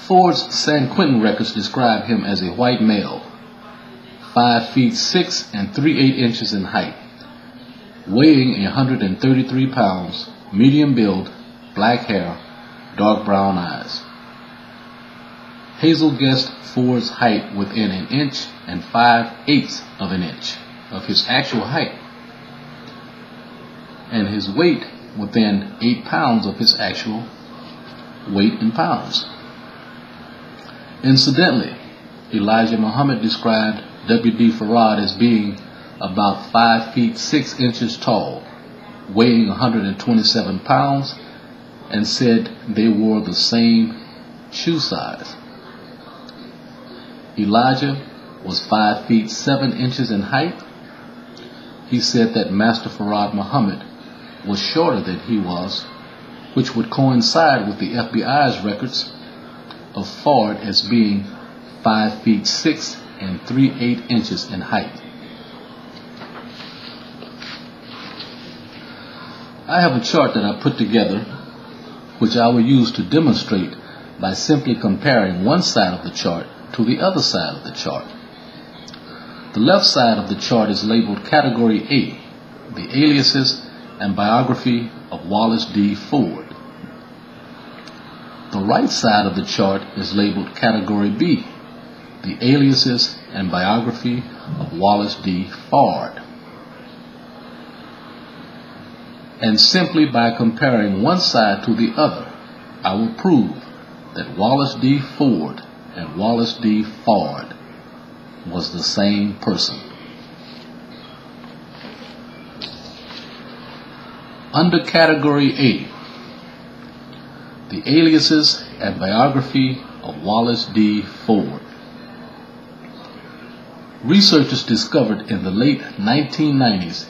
Ford's San Quentin records describe him as a white male, 5 feet 6 and 3/8 inches in height, weighing 133 pounds, medium build, black hair, dark brown eyes. Hazel guessed Ford's height within 1 inch and 5/8 of an inch of his actual height, and his weight within 8 pounds of his actual weight in pounds. Incidentally, Elijah Muhammad described W.D. Farad as being about 5 feet 6 inches tall, weighing 127 pounds, and said they wore the same shoe size. Elijah was 5 feet 7 inches in height. He said that Master Farad Muhammad was shorter than he was, which would coincide with the FBI's records of Fard as being 5 feet 6 and 3/8 inches in height. I have a chart that I put together, which I will use to demonstrate by simply comparing one side of the chart to the other side of the chart. The left side of the chart is labeled Category A, the aliases and biography of Wallace D. Ford. The right side of the chart is labeled Category B, the aliases and biography of Wallace D. Fard. And simply by comparing one side to the other, I will prove that Wallace D. Ford and Wallace D. Fard was the same person. Under Category A, the aliases and biography of Wallace D. Ford. Researchers discovered in the late 1990s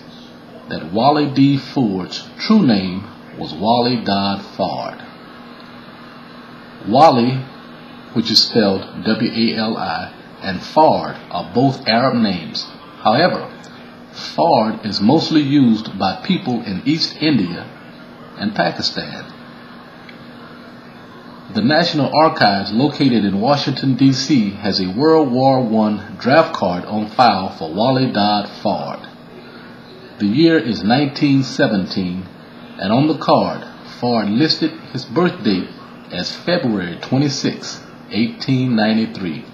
that Wali D. Ford's true name was Wali Dodd Fard. Wali, which is spelled W-A-L-I, and Fard are both Arab names. However, Fard is mostly used by people in East India and Pakistan. The National Archives, located in Washington, D.C., has a World War I draft card on file for Wali Dodd Fard. The year is 1917, and on the card, Fard listed his birth date as February 26, 1893.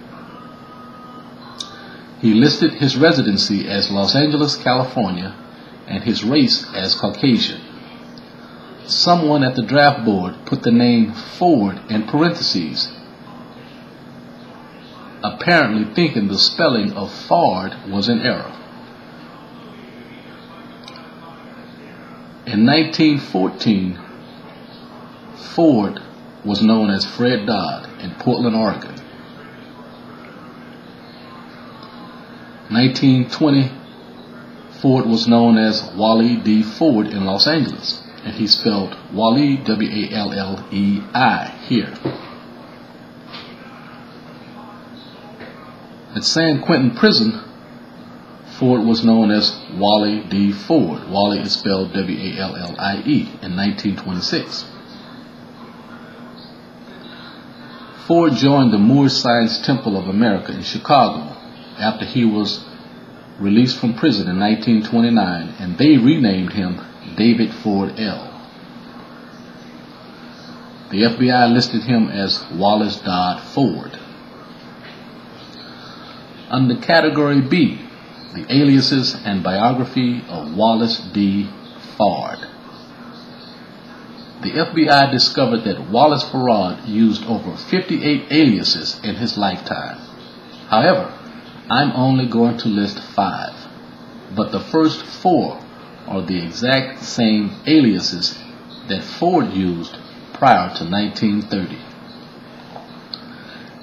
He listed his residency as Los Angeles, California, and his race as Caucasian. Someone at the draft board put the name Ford in parentheses, apparently thinking the spelling of Fard was in error. In 1914, Ford was known as Fred Dodd in Portland, Oregon. 1920, Ford was known as Wali D. Ford in Los Angeles, and he spelled Wali, W-A-L-L-E-I, here. At San Quentin Prison, Ford was known as Wali D. Ford. Wali is spelled W-A-L-L-I-E in 1926. Ford joined the Moore Science Temple of America in Chicago after he was released from prison in 1929, and they renamed him David Ford L. The FBI listed him as Wallace Dodd Ford. Under Category B, the aliases and biography of Wallace D. Fard. The FBI discovered that Wallace Farad used over 58 aliases in his lifetime. However, I'm only going to list 5, but the first 4 are the exact same aliases that Ford used prior to 1930.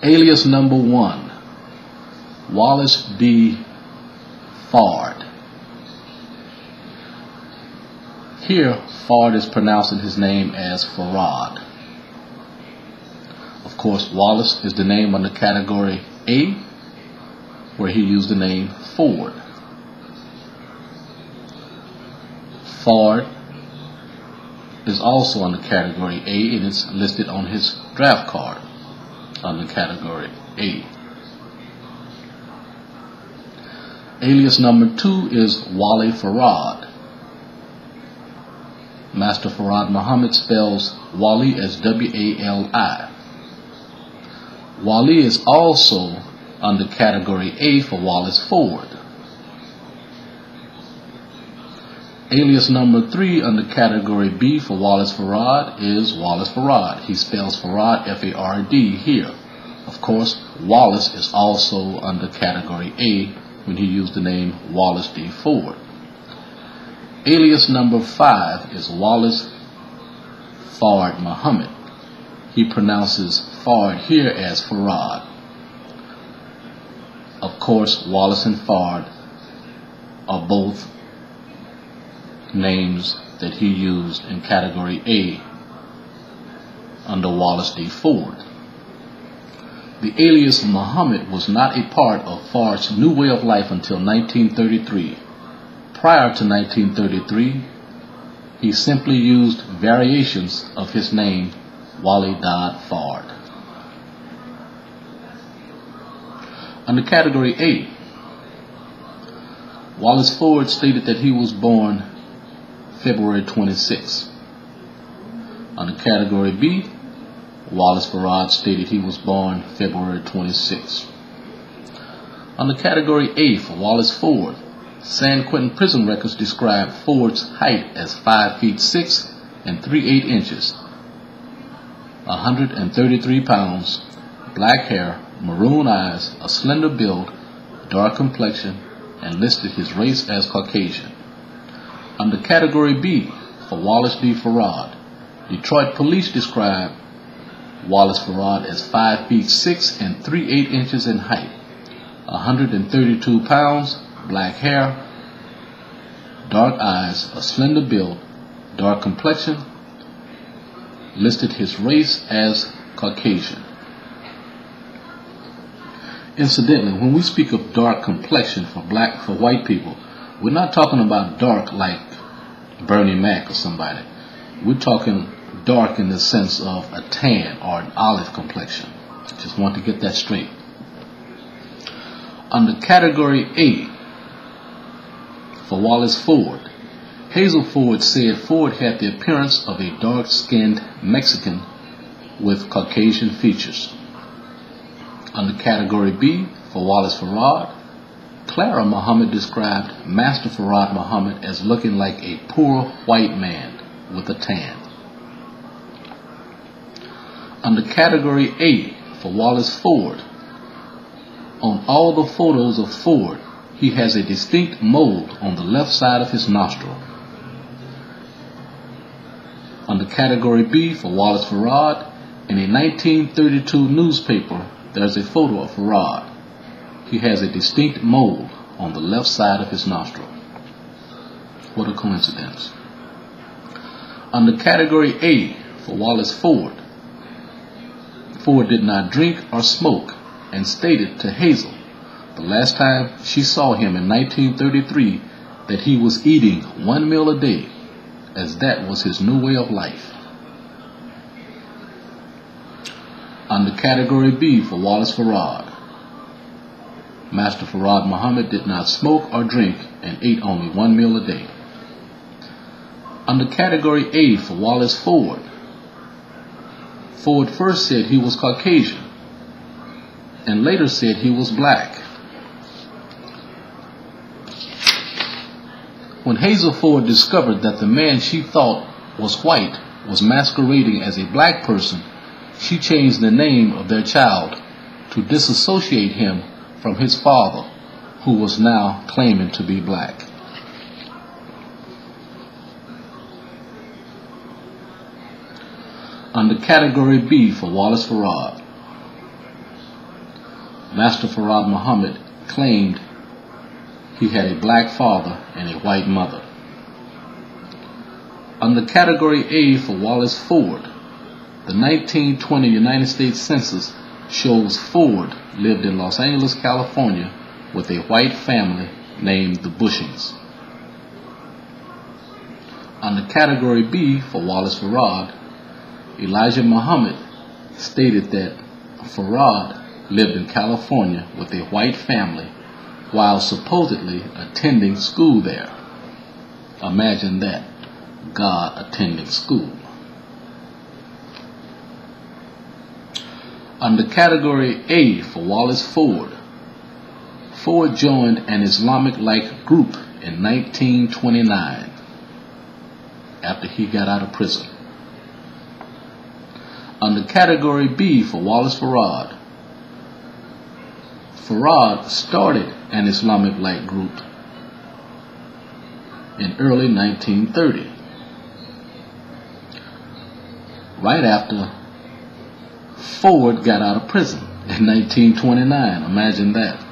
Alias number 1, Wallace D. Fard. Here, Fard is pronouncing his name as Farad. Of course, Wallace is the name under Category A, where he used the name Ford. Fard is also under Category A, and it's listed on his draft card. under category A. Alias number 2 is WALI Farad. Master Farad Muhammad spells Wali as W-A-L-I. Wali is also under category A for Wallace Ford. Alias number 3 under category B for Wallace Farad is Wallace Farad. He spells Farad F-A-R-D here. Of course, Wallace is also under category A when he used the name Wallace D. Ford. Alias number 5 is Wallace Fard Muhammad. He pronounces Fard here as Farad. Of course, Wallace and Fard are both names that he used in category A under Wallace D. Ford. The alias Muhammad was not a part of Fard's new way of life until 1933. Prior to 1933, he simply used variations of his name, Wali Dodd Fard. Under category A, Wallace Ford stated that he was born February 26. Under category B, Wallace Farad stated he was born February 26. Under category A for Wallace Ford, San Quentin prison records describe Ford's height as 5 feet 6 and 3/8 inches, 133 pounds, black hair, maroon eyes, a slender build, dark complexion, and listed his race as Caucasian. Under category B for Wallace D. Farad, Detroit police describe Wallace Farad as 5 feet 6 and 3/8 inches in height, 132 pounds, black hair, dark eyes, a slender build, dark complexion, listed his race as Caucasian. Incidentally, when we speak of dark complexion for white people, we're not talking about dark like Bernie Mac or somebody. We're talking dark in the sense of a tan or an olive complexion. Just want to get that straight. Under category A for Wallace Ford, Hazel Ford said Ford had the appearance of a dark-skinned Mexican with Caucasian features. Under category B for Wallace Farad, Clara Muhammad described Master Farad Muhammad as looking like a poor white man with a tan. Under category A for Wallace Ford, on all the photos of Ford, he has a distinct mold on the left side of his nostril. Under category B for Wallace Farad, in a 1932 newspaper, there's a photo of Farad. He has a distinct mold on the left side of his nostril. What a coincidence. Under category A for Wallace Ford, Ford did not drink or smoke and stated to Hazel the last time she saw him in 1933 that he was eating 1 meal a day, as that was his new way of life. Under category B for Wallace Farad, Master Farad Muhammad did not smoke or drink and ate only 1 meal a day. Under category A for Wallace Ford, Ford first said he was Caucasian and later said he was black. When Hazel Ford discovered that the man she thought was white was masquerading as a black person, she changed the name of their child to disassociate him from his father, who was now claiming to be black. Under category B for Wallace Farad, Master Farad Muhammad claimed he had a black father and a white mother. Under category A for Wallace Ford, the 1920 United States Census shows Ford lived in Los Angeles, California with a white family named the Bushings. Under category B for Wallace Farad, Elijah Muhammad stated that Farad lived in California with a white family while supposedly attending school there. Imagine that, God attending school. Under category A for Wallace Ford, Ford joined an Islamic-like group in 1929 after he got out of prison. Under category B for Wallace Farad, Farad started an Islamic-like group in early 1930, right after Ford got out of prison in 1929. Imagine that.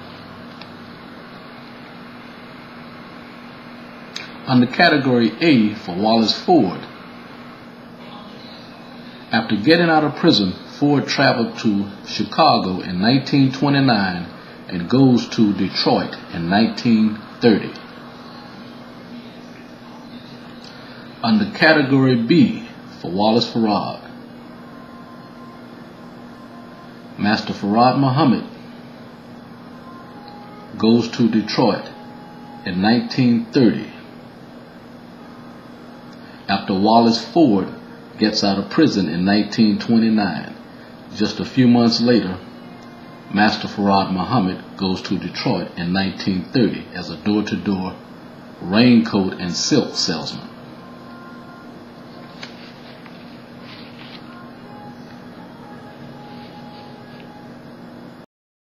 Under category A for Wallace Ford, after getting out of prison, Ford traveled to Chicago in 1929 and goes to Detroit in 1930. Under category B for Wallace Farad, Master Farad Muhammad goes to Detroit in 1930 after Wallace Ford gets out of prison in 1929. Just a few months later, Master Farad Muhammad goes to Detroit in 1930 as a door-to-door raincoat and silk salesman.